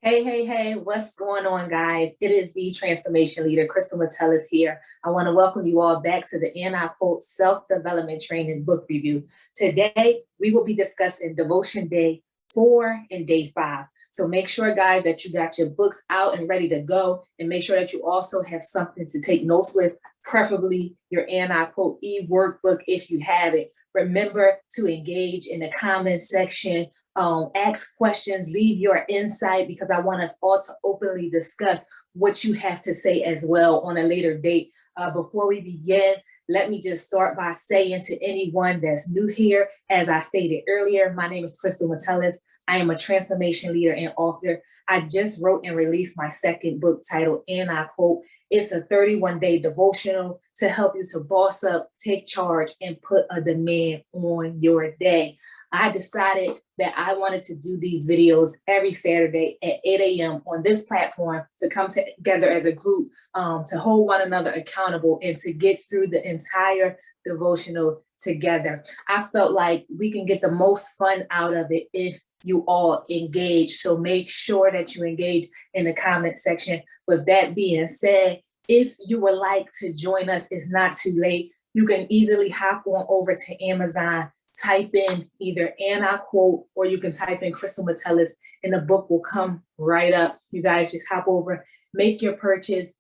Hey, what's going on, guys? It is the transformation leader, Crystal Metellus here. I want to welcome you all back to the Quote Self-Development Training Book Review. Today, we will be discussing Devotion Day 4 and Day 5. So make sure, guys, that you got your books out and ready to go, and make sure that you also have something to take notes with, preferably your Quote e-workbook if you have it. Remember to engage in the comment section, ask questions, leave your insight, because I want us all to openly discuss what you have to say as well on a later date. Before we begin, let me just start by saying to anyone that's new here, as I stated earlier, my name is Crystal Metellus. I am a transformation leader and author. I just wrote and released my second book titled, and I quote, "It's a 31-day devotional to help you to boss up, take charge, and put a demand on your day." I decided that I wanted to do these videos every Saturday at 8 a.m. on this platform to come together as a group, to hold one another accountable and to get through the entire devotional together. I felt like we can get the most fun out of it if you all engage. So make sure that you engage in the comment section. With that being said, if you would like to join us, it's not too late. You can easily hop on over to Amazon, type in either "and I quote," or you can type in Crystal Metellus, and the book will come right up. You guys just hop over, make your purchase,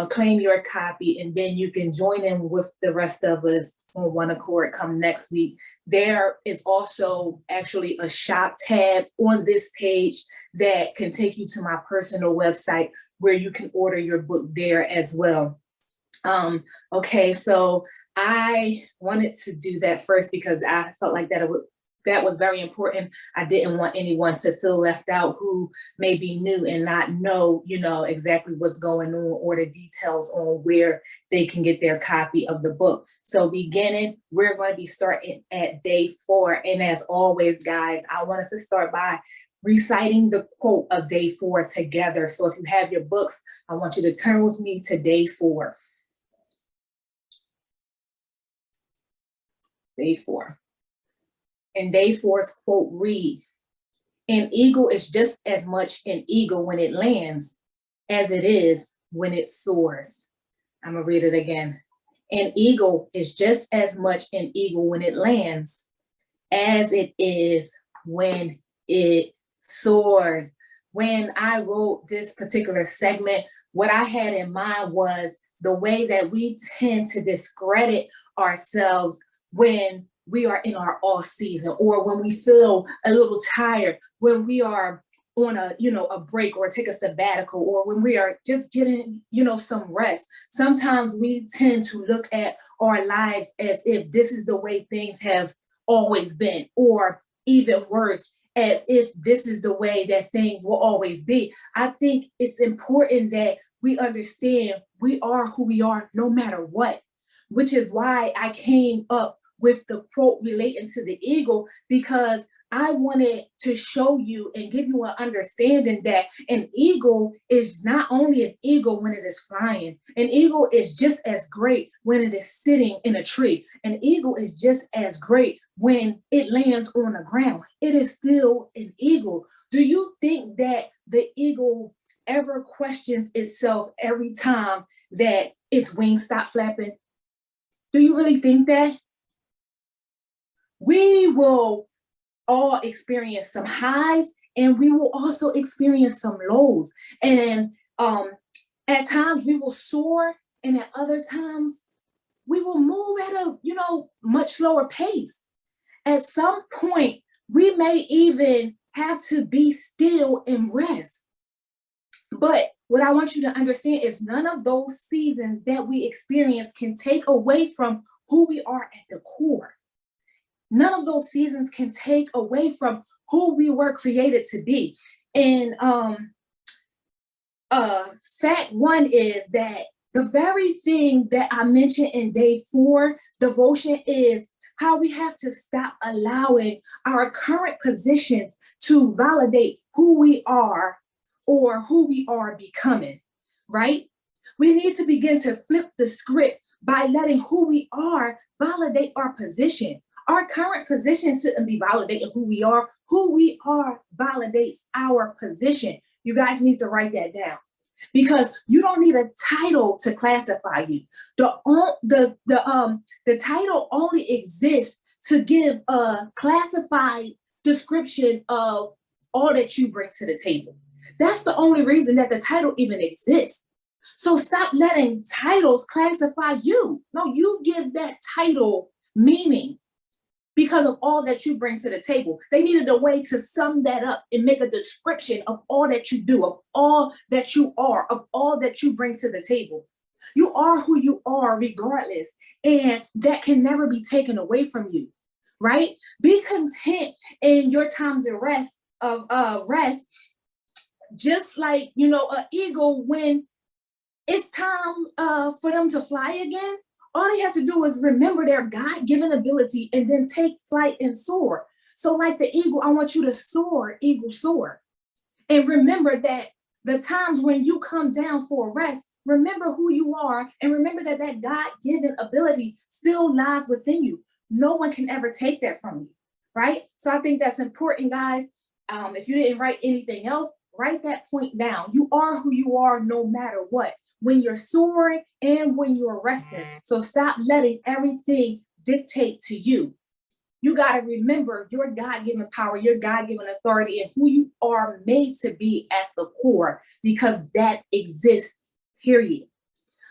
claim your copy, and then you can join in with the rest of us on one accord come next week. There is also actually a shop tab on this page that can take you to my personal website where you can order your book there as well. Okay, so I wanted to do that first because I felt like that was very important. I didn't want anyone to feel left out who may be new and not know, exactly what's going on or the details on where they can get their copy of the book. So beginning, we're going to be starting at day 4. And as always, guys, I want us to start by reciting the quote of day 4 together. So if you have your books, I want you to turn with me to day 4. Day 4. And day 4's quote read, "An eagle is just as much an eagle when it lands as it is when it soars." I'm going to read it again. "An eagle is just as much an eagle when it lands as it is when it soars." When I wrote this particular segment, what I had in mind was the way that we tend to discredit ourselves when we are in our off season, or when we feel a little tired, when we are on a break or take a sabbatical, or when we are just getting, some rest. Sometimes we tend to look at our lives as if this is the way things have always been, or even worse, as if this is the way that things will always be. I think it's important that we understand we are who we are no matter what, which is why I came up with the quote relating to the eagle, because I wanted to show you and give you an understanding that an eagle is not only an eagle when it is flying. An eagle is just as great when it is sitting in a tree. An eagle is just as great when it lands on the ground. It is still an eagle. Do you think that the eagle ever questions itself every time that its wings stop flapping? Do you really think that? We will all experience some highs, and we will also experience some lows. And at times we will soar, and at other times we will move at a much slower pace. At some point, we may even have to be still and rest. But what I want you to understand is none of those seasons that we experience can take away from who we are at the core. None of those seasons can take away from who we were created to be. And fact one is that the very thing that I mentioned in day 4 devotion is how we have to stop allowing our current positions to validate who we are or who we are becoming, right? We need to begin to flip the script by letting who we are validate our position. Our current position shouldn't be validating who we are. Who we are validates our position. You guys need to write that down because you don't need a title to classify you. The title only exists to give a classified description of all that you bring to the table. That's the only reason that the title even exists. So stop letting titles classify you. No, you give that title meaning because of all that you bring to the table. They needed a way to sum that up and make a description of all that you do, of all that you are, of all that you bring to the table. You are who you are regardless, and that can never be taken away from you, right? Be content in your times of rest, just like, an eagle, when it's time for them to fly again, all they have to do is remember their God-given ability and then take flight and soar. So like the eagle, I want you to soar, eagle soar. And remember that the times when you come down for a rest, remember who you are and remember that that God-given ability still lies within you. No one can ever take that from you, right? So I think that's important, guys. If you didn't write anything else, write that point down. You are who you are no matter what, when you're soaring and when you're resting. So stop letting everything dictate to you. You got to remember your God-given power, your God-given authority, and who you are made to be at the core, because that exists, period.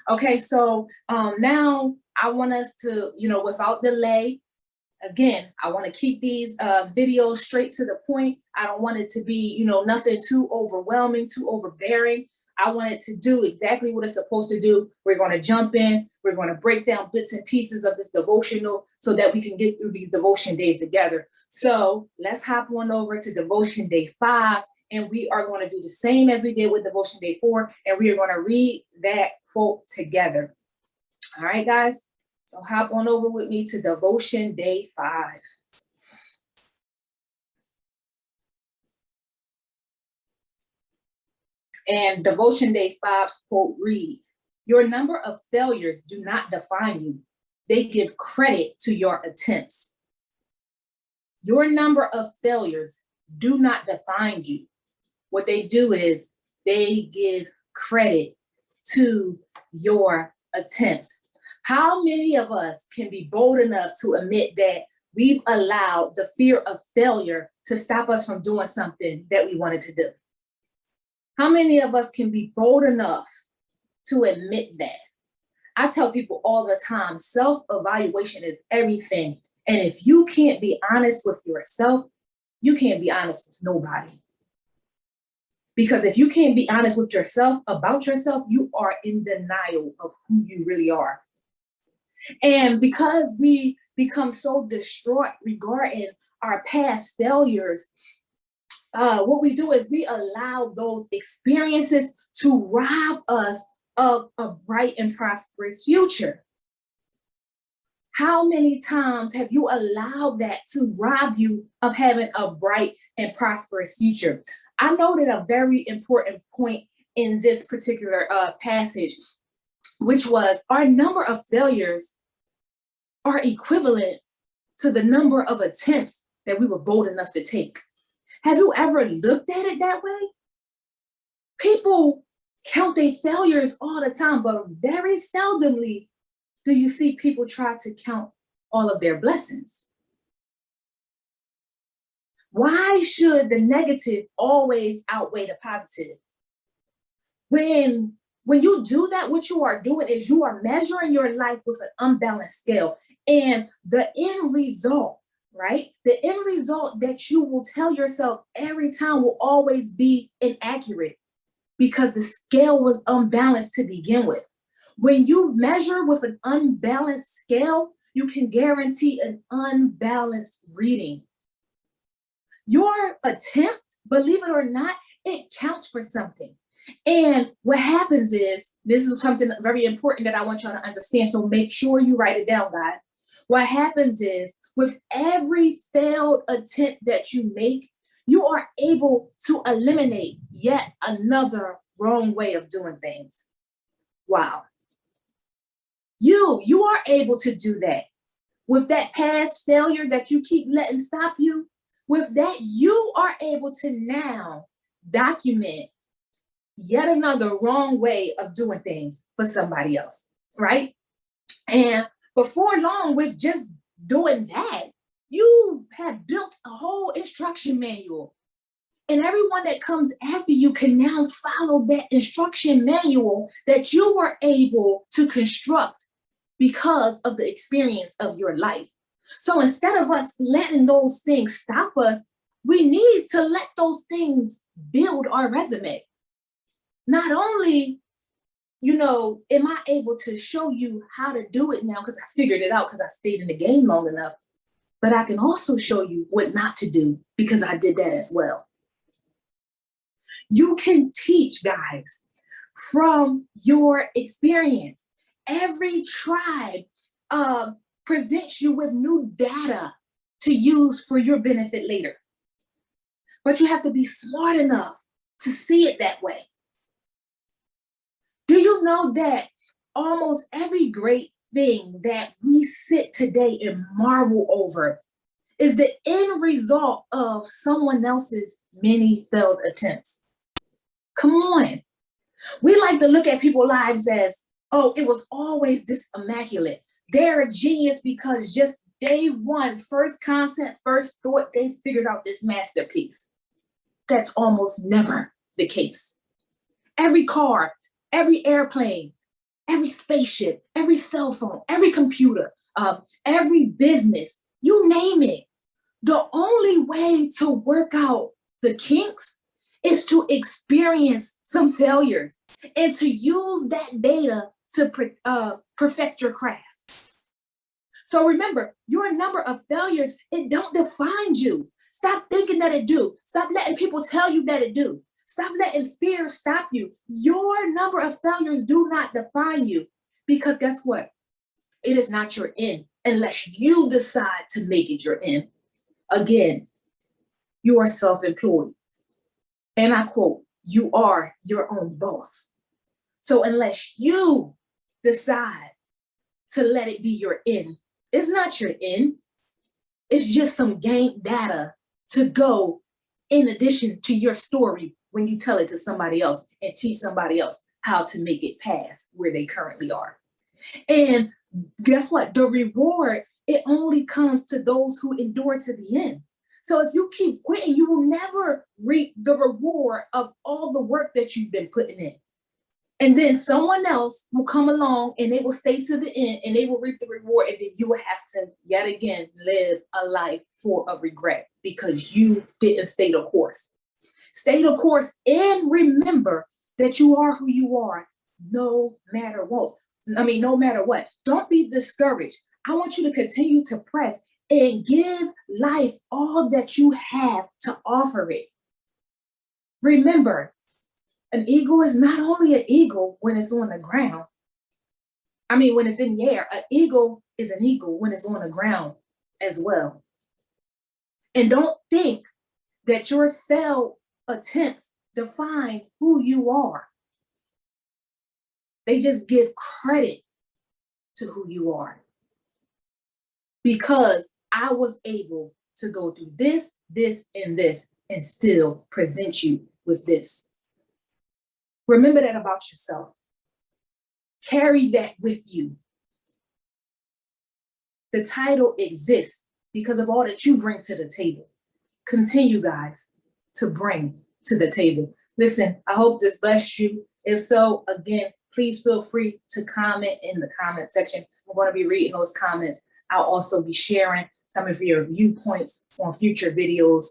Okay, so now I want us to, without delay, again, I want to keep these videos straight to the point. I don't want it to be, nothing too overwhelming, too overbearing. I want it to do exactly what it's supposed to do. We're going to jump in. We're going to break down bits and pieces of this devotional so that we can get through these devotion days together. So let's hop on over to devotion day 5. And we are going to do the same as we did with devotion day 4. And we are going to read that quote together. All right, guys. So hop on over with me to devotion day 5. And devotion day 5's quote read, "Your number of failures do not define you. They give credit to your attempts." Your number of failures do not define you. What they do is they give credit to your attempts. How many of us can be bold enough to admit that we've allowed the fear of failure to stop us from doing something that we wanted to do? How many of us can be bold enough to admit that? I tell people all the time, self-evaluation is everything. And if you can't be honest with yourself, you can't be honest with nobody. Because if you can't be honest with yourself about yourself, you are in denial of who you really are. And because we become so distraught regarding our past failures, what we do is we allow those experiences to rob us of a bright and prosperous future. How many times have you allowed that to rob you of having a bright and prosperous future? I noted a very important point in this particular passage, which was our number of failures are equivalent to the number of attempts that we were bold enough to take. Have you ever looked at it that way? People count their failures all the time, but very seldomly do you see people try to count all of their blessings. Why should the negative always outweigh the positive? When you do that, what you are doing is you are measuring your life with an unbalanced scale. And the end result, right? The end result that you will tell yourself every time will always be inaccurate because the scale was unbalanced to begin with. When you measure with an unbalanced scale, you can guarantee an unbalanced reading. Your attempt, believe it or not, it counts for something. And what happens is, this is something very important that I want y'all to understand, so make sure you write it down, guys. What happens is, with every failed attempt that you make, you are able to eliminate yet another wrong way of doing things. Wow. You are able to do that. With that past failure that you keep letting stop you, with that, you are able to now document yet another wrong way of doing things for somebody else, right? And before long, with just doing that, you have built a whole instruction manual. And everyone that comes after you can now follow that instruction manual that you were able to construct because of the experience of your life. So instead of us letting those things stop us, we need to let those things build our resume. Not only, am I able to show you how to do it now because I figured it out because I stayed in the game long enough, but I can also show you what not to do because I did that as well. You can teach, guys, from your experience. Every tribe presents you with new data to use for your benefit later. But you have to be smart enough to see it that way. Do you know that almost every great thing that we sit today and marvel over is the end result of someone else's many failed attempts? Come on. We like to look at people's lives as, oh, it was always this immaculate. They're a genius because just day one, first concept, first thought, they figured out this masterpiece. That's almost never the case. Every car, every airplane, every spaceship, every cell phone, every computer, every business, you name it. The only way to work out the kinks is to experience some failures and to use that data to perfect your craft. So remember, your number of failures, it don't define you. Stop thinking that it do. Stop letting people tell you that it do. Stop letting fear stop you. Your number of failures do not define you because guess what? It is not your end unless you decide to make it your end. Again, you are self-employed. And I quote, you are your own boss. So unless you decide to let it be your end, it's not your end. It's just some gained data to go in addition to your story when you tell it to somebody else and teach somebody else how to make it past where they currently are. And guess what? The reward, it only comes to those who endure to the end. So if you keep quitting, you will never reap the reward of all the work that you've been putting in. And then someone else will come along and they will stay to the end and they will reap the reward. And then you will have to yet again live a life full of regret because you didn't stay the course. Stay the course and remember that you are who you are no matter what. No matter what. Don't be discouraged. I want you to continue to press and give life all that you have to offer it. Remember, an eagle is not only an eagle when it's on the ground. When it's in the air, an eagle is an eagle when it's on the ground as well. And don't think that your failed attempts define who you are. They just give credit to who you are. Because I was able to go through this, and still present you with this. Remember that about yourself. Carry that with you. The title exists because of all that you bring to the table. Continue, guys, to bring to the table. Listen, I hope this blessed you. If so, again, please feel free to comment in the comment section. I'm going to be reading those comments. I'll also be sharing some of your viewpoints on future videos.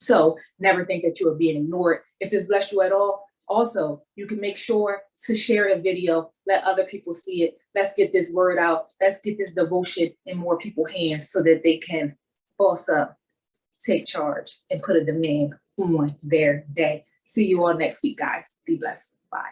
So never think that you are being ignored. If this blessed you at all, also, you can make sure to share the video, let other people see it. Let's get this word out. Let's get this devotion in more people's hands so that they can boss up, take charge, and put a demand on their day. See you all next week, guys. Be blessed. Bye.